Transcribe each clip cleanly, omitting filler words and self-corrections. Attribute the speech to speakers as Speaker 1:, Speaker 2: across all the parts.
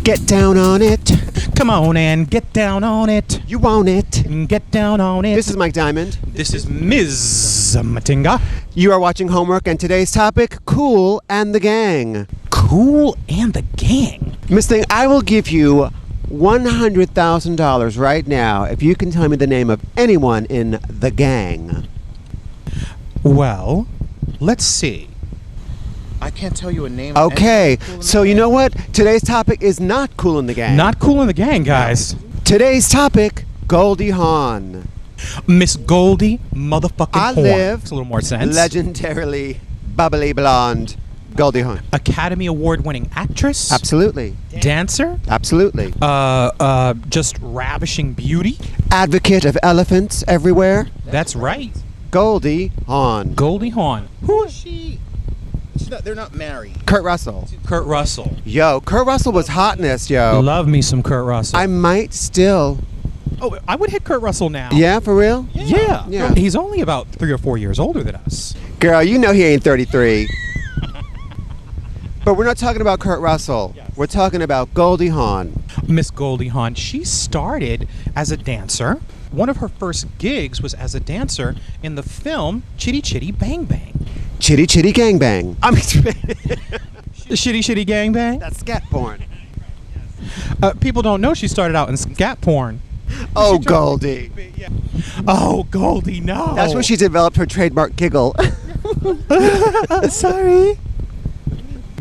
Speaker 1: Get down on it.
Speaker 2: Come on and get down on it.
Speaker 1: You want it.
Speaker 2: Get down on it.
Speaker 1: This is Mike Diamond.
Speaker 2: This is Ms. Matinga.
Speaker 1: You are watching Homework, and today's topic, Kool and the Gang.
Speaker 2: Kool and the Gang.
Speaker 1: Miss Thing, I will give you $100,000 right now if you can tell me the name of anyone in the gang.
Speaker 2: Well, let's see. I can't tell you a name.
Speaker 1: Okay, so you know what? Today's topic is not Kool and the Gang.
Speaker 2: Not Kool and the Gang, guys.
Speaker 1: Today's topic, Goldie Hawn.
Speaker 2: Miss Goldie motherfucking Hawn.
Speaker 1: Makes
Speaker 2: a little more sense.
Speaker 1: Legendarily bubbly blonde Goldie Hawn.
Speaker 2: Academy Award-winning actress.
Speaker 1: Absolutely.
Speaker 2: Dancer.
Speaker 1: Absolutely.
Speaker 2: Just ravishing beauty.
Speaker 1: Advocate of elephants everywhere.
Speaker 2: That's right.
Speaker 1: Goldie Hawn.
Speaker 2: Goldie Hawn.
Speaker 3: Who is she? They're not married.
Speaker 1: Kurt Russell.
Speaker 2: Kurt Russell.
Speaker 1: Yo, Kurt Russell was hotness, yo.
Speaker 2: Love me some Kurt Russell.
Speaker 1: I might still.
Speaker 2: Oh, I would hit Kurt Russell now.
Speaker 1: Yeah, for real?
Speaker 2: Yeah.
Speaker 1: Yeah.
Speaker 2: He's only about 3 or 4 years older than us.
Speaker 1: Girl, you know he ain't 33. But we're not talking about Kurt Russell.
Speaker 2: Yes.
Speaker 1: We're talking about Goldie Hawn.
Speaker 2: Miss Goldie Hawn, she started as a dancer. One of her first gigs was as a dancer in the film Chitty Chitty Bang Bang.
Speaker 1: Chitty Chitty Gang Bang. I mean,
Speaker 2: Chitty Chitty Gang Bang?
Speaker 1: that's scat porn.
Speaker 2: People don't know she started out in scat porn.
Speaker 1: Oh, Goldie.
Speaker 2: Oh, Goldie, no.
Speaker 1: That's where she developed her trademark giggle.
Speaker 2: Sorry.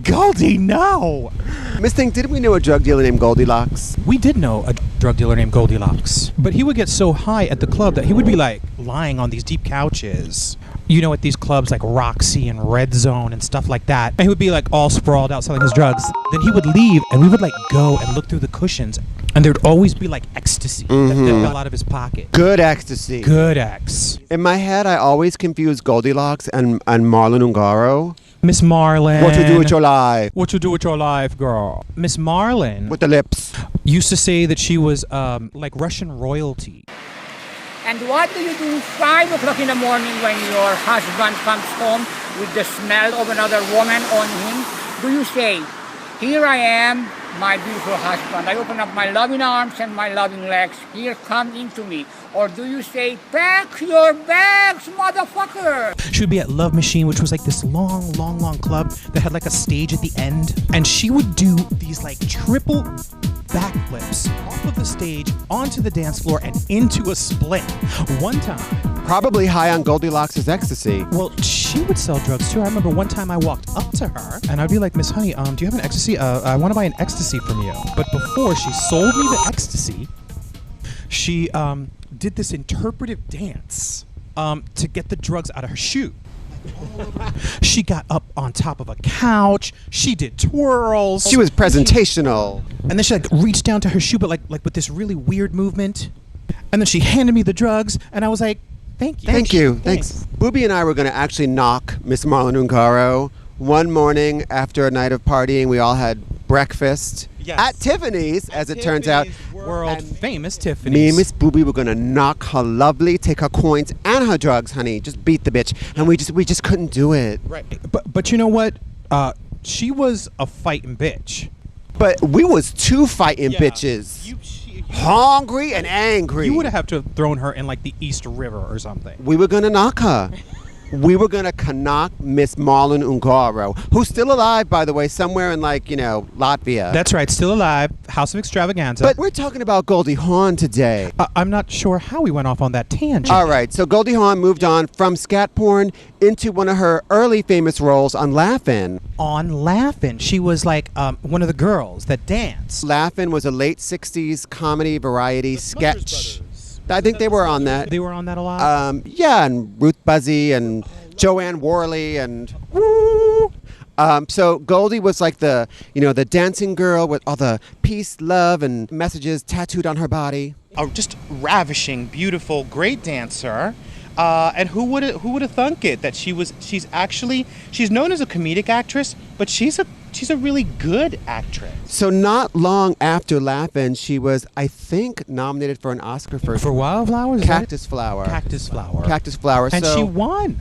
Speaker 2: Goldie, no.
Speaker 1: Miss Thing, didn't we know a drug dealer named Goldilocks?
Speaker 2: We did know a drug dealer named Goldilocks, but he would get so high at the club that he would be like lying on these deep couches. You know, at these clubs like Roxy and Red Zone and stuff like that. And he would be like all sprawled out selling his drugs. Then he would leave and we would like go and look through the cushions and there'd always be like ecstasy that fell out of his pocket.
Speaker 1: Good ecstasy.
Speaker 2: Good ex.
Speaker 1: In my head, I always confuse Goldilocks and Marlon Ungaro.
Speaker 2: Miss Marlin.
Speaker 1: What you do with your life?
Speaker 2: What you do with your life, girl? Miss Marlin
Speaker 1: With the lips.
Speaker 2: used to say that she was like Russian royalty.
Speaker 4: And what do you do 5 o'clock in the morning when your husband comes home with the smell of another woman on him? Do you say, "Here I am, my beautiful husband. I open up my loving arms and my loving legs. Here, come into me." Or do you say, "Pack your bags, motherfucker"?
Speaker 2: She would be at Love Machine, which was like this long club that had like a stage at the end. And she would do these like triple backflips off of the stage onto the dance floor and into a split. One time.
Speaker 1: Probably high on Goldilocks' ecstasy.
Speaker 2: Well, she would sell drugs too. I remember one time I walked up to her and I'd be like, "Miss Honey, do you have an ecstasy? I want to buy an ecstasy from you." But before she sold me the ecstasy, she did this interpretive dance to get the drugs out of her shoe. She got up on top of a couch. She did twirls.
Speaker 1: She was presentational.
Speaker 2: And then she like reached down to her shoe, but like with this really weird movement. And then she handed me the drugs, and I was like, "Thank you."
Speaker 1: Thank you. Thanks. Booby and I were going to actually knock Miss Marlon Ungaro one morning after a night of partying. We all had breakfast at Tiffany's, as it turns out.
Speaker 2: World famous Tiffany's.
Speaker 1: Me and Miss Booby were gonna knock her lovely, take her coins and her drugs, honey. Just beat the bitch, and we just couldn't do it.
Speaker 2: Right. But you know what? She was a fighting bitch.
Speaker 1: But we was two fighting bitches, hungry and angry.
Speaker 2: You would have to have thrown her in like the East River or something.
Speaker 1: We were gonna knock her. We were gonna knock Miss Marlon Ungaro, who's still alive, by the way, somewhere in Latvia.
Speaker 2: That's right, still alive, House of Extravaganza.
Speaker 1: But we're talking about Goldie Hawn today.
Speaker 2: I'm not sure how we went off on that tangent.
Speaker 1: All right, so Goldie Hawn moved on from scat porn into one of her early famous roles on Laugh-In.
Speaker 2: On Laugh-In, she was like one of the girls that danced.
Speaker 1: Laugh-In was a late 60s comedy variety sketch. I think they were on that.
Speaker 2: They were on that a lot?
Speaker 1: Yeah, and Ruth Buzzy and Joanne Worley and woo. So Goldie was like the dancing girl with all the peace, love, and messages tattooed on her body.
Speaker 3: Just ravishing, beautiful, great dancer. And who would have thunk it that she's known as a comedic actress, but she's a really good actress.
Speaker 1: So not long after Laugh-In, she was, I think, nominated for an Oscar for
Speaker 2: Wildflowers?
Speaker 1: Cactus Flower.
Speaker 2: Cactus Flower.
Speaker 1: Cactus Flower.
Speaker 2: And she won.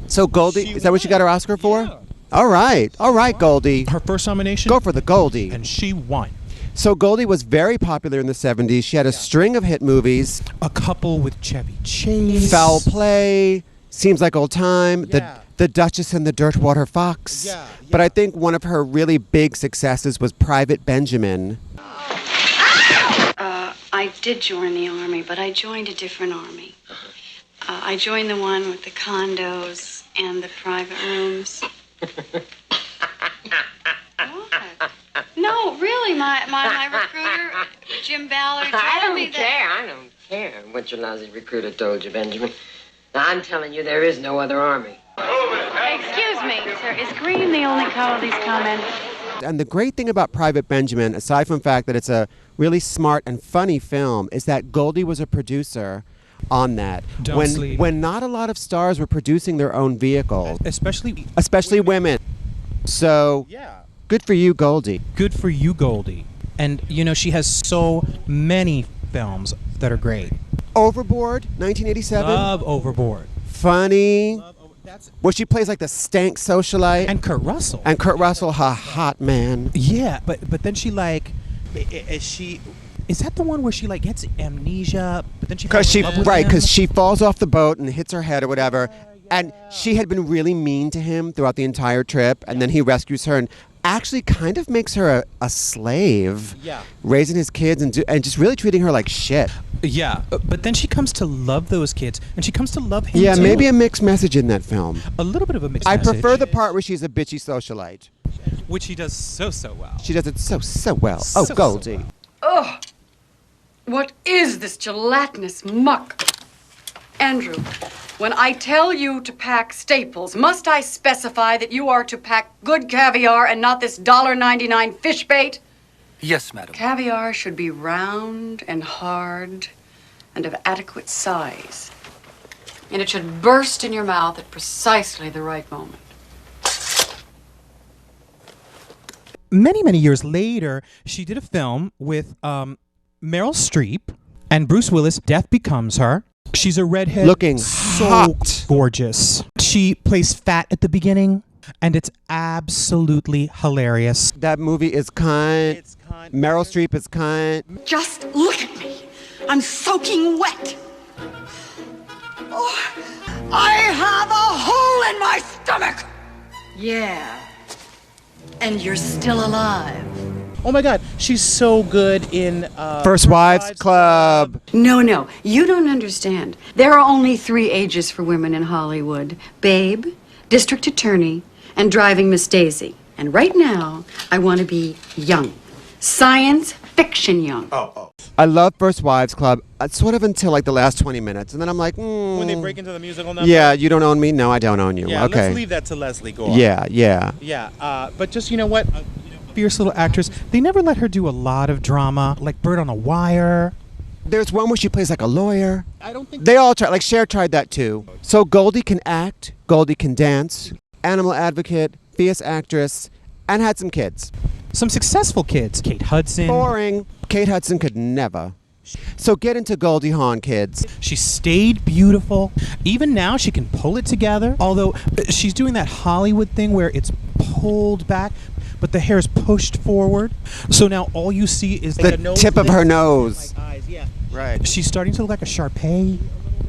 Speaker 1: So Goldie, is that what she got her Oscar for? Yeah. All right, Goldie.
Speaker 2: Her first nomination.
Speaker 1: Go for the Goldie.
Speaker 2: And she won.
Speaker 1: So Goldie was very popular in the 70s. She had a string of hit movies.
Speaker 2: A couple with Chevy Chase.
Speaker 1: Foul Play, Seems Like Old Time,
Speaker 3: Yeah.
Speaker 1: the Duchess and the Dirtwater Fox.
Speaker 3: Yeah,
Speaker 1: But
Speaker 3: yeah.
Speaker 1: I think one of her really big successes was Private Benjamin.
Speaker 5: I did join the army, but I joined a different army. I joined the one with the condos and the private rooms. What? No, really, my recruiter, Jim Ballard, told me that...
Speaker 6: I don't care what your lousy recruiter told you, Benjamin. Now, I'm telling you, there is no other army.
Speaker 5: Excuse me, sir, is green the only color these come in?
Speaker 1: And the great thing about Private Benjamin, aside from the fact that it's a really smart and funny film, is that Goldie was a producer on that.
Speaker 2: Don't sleep.
Speaker 1: When not a lot of stars were producing their own vehicles,
Speaker 2: Especially
Speaker 1: women. So
Speaker 3: Yeah.
Speaker 1: good for you, Goldie.
Speaker 2: good for you, Goldie. And you know, she has so many films that are great.
Speaker 1: Overboard, 1987.
Speaker 2: Love Overboard.
Speaker 1: Funny. Where she plays like the stank socialite.
Speaker 2: And Kurt Russell.
Speaker 1: And Kurt Russell, hot man.
Speaker 2: yeah, but then she like,
Speaker 3: Is she?
Speaker 2: is that the one where she like gets amnesia, but then she
Speaker 1: Because
Speaker 2: falls in love with him?
Speaker 1: because she falls off the boat and hits her head or whatever, and she had been really mean to him throughout the entire trip, and then he rescues her and actually kind of makes her a slave,
Speaker 3: Yeah.
Speaker 1: raising his kids and just really treating her like shit.
Speaker 2: Yeah, but then she comes to love those kids, and she comes to love him
Speaker 1: Yeah,
Speaker 2: too.
Speaker 1: maybe a mixed message in that film.
Speaker 2: a little bit of a mixed
Speaker 1: I
Speaker 2: message,
Speaker 1: prefer the part where she's a bitchy socialite.
Speaker 2: which he does so well.
Speaker 1: She does it so well.
Speaker 2: So
Speaker 1: Oh, Goldie.
Speaker 2: well.
Speaker 5: Ugh! What is this gelatinous muck? Andrew, when I tell you to pack staples, must I specify that you are to pack good caviar and not this $1.99 fish bait?
Speaker 7: Yes, madam.
Speaker 5: Caviar should be round and hard and of adequate size. And it should burst in your mouth at precisely the right moment.
Speaker 2: Many years later, she did a film with Meryl Streep and Bruce Willis. Death Becomes Her. She's a redhead,
Speaker 1: Looking
Speaker 2: so
Speaker 1: hot.
Speaker 2: gorgeous. She plays fat at the beginning, and it's absolutely hilarious.
Speaker 1: That movie is cunt.
Speaker 3: It's kind.
Speaker 1: Meryl Streep is cunt.
Speaker 5: Just look at me. I'm soaking wet. Oh, I have a hole in my stomach. Yeah. And you're still alive.
Speaker 3: Oh my God, she's so good in
Speaker 1: First Wives Club.
Speaker 5: No, you don't understand. There are only 3 ages for women in Hollywood. Babe, district attorney, and driving Miss Daisy. And right now, I want to be young. Science fiction young.
Speaker 1: I love First Wives Club, sort of until like the last 20 minutes. And then I'm like,
Speaker 3: when they break into the musical number.
Speaker 1: yeah, you don't own me? No, I don't own you.
Speaker 3: Yeah,
Speaker 1: okay.
Speaker 3: let's leave that to Leslie Gore.
Speaker 1: Yeah.
Speaker 3: Yeah, but just, you know what?
Speaker 2: Fierce little actress. They never let her do a lot of drama, like Bird on a Wire.
Speaker 1: There's one where she plays like a lawyer.
Speaker 3: I don't think
Speaker 1: They all try, like Cher tried that too. So Goldie can act, Goldie can dance, animal advocate, fierce actress, and had some kids.
Speaker 2: Some successful kids. Kate Hudson.
Speaker 1: Boring. Kate Hudson could never. So get into Goldie Hawn, kids.
Speaker 2: She stayed beautiful. Even now, she can pull it together. Although she's doing that Hollywood thing where it's pulled back, but the hair is pushed forward. So now all you see is
Speaker 1: The tip of her nose.
Speaker 3: Like eyes, yeah.
Speaker 1: Right.
Speaker 2: she's starting to look like a Sharpay.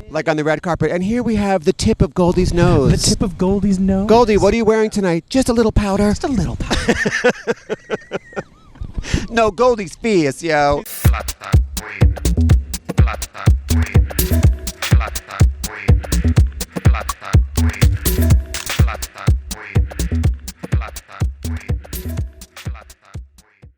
Speaker 1: Like on the red carpet. And here we have the tip of Goldie's nose.
Speaker 2: The tip of Goldie's nose.
Speaker 1: Goldie, what are you wearing tonight? Just a little powder.
Speaker 2: Just a little powder.
Speaker 1: No, Goldie's fierce, yo.